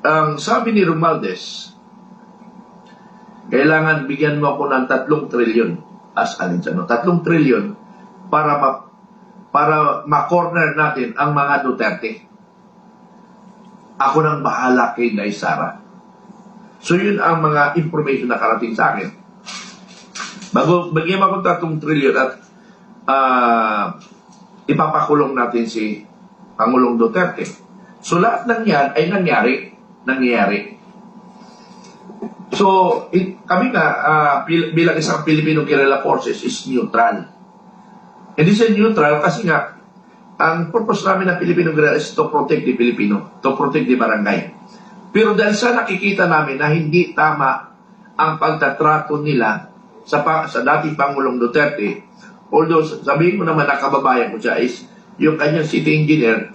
ang sabi ni Romualdez, kailangan bigyan mo ako ng 3 trilyon as Alinsano. 3 trilyon para ma-corner natin ang mga Duterte. Ako nang bahala kay Inday Sara. So yun ang mga information na karating sa akin. Bago bigyan mo ako 3 trilyon at ipapakulong natin si Pangulong Duterte. So lahat ng yan ay nangyayari. So, kami nga, bilang isang Filipino Guerrilla Forces is neutral. Hindi siya neutral kasi nga, ang purpose namin ng Filipino Guerrilla is to protect the Filipino, to protect the barangay. Pero dahil sa nakikita namin na hindi tama ang pagtatrato nila sa dating Pangulong Duterte, although sabihin mo naman na kababayan ko siya is yung kanyang city engineer,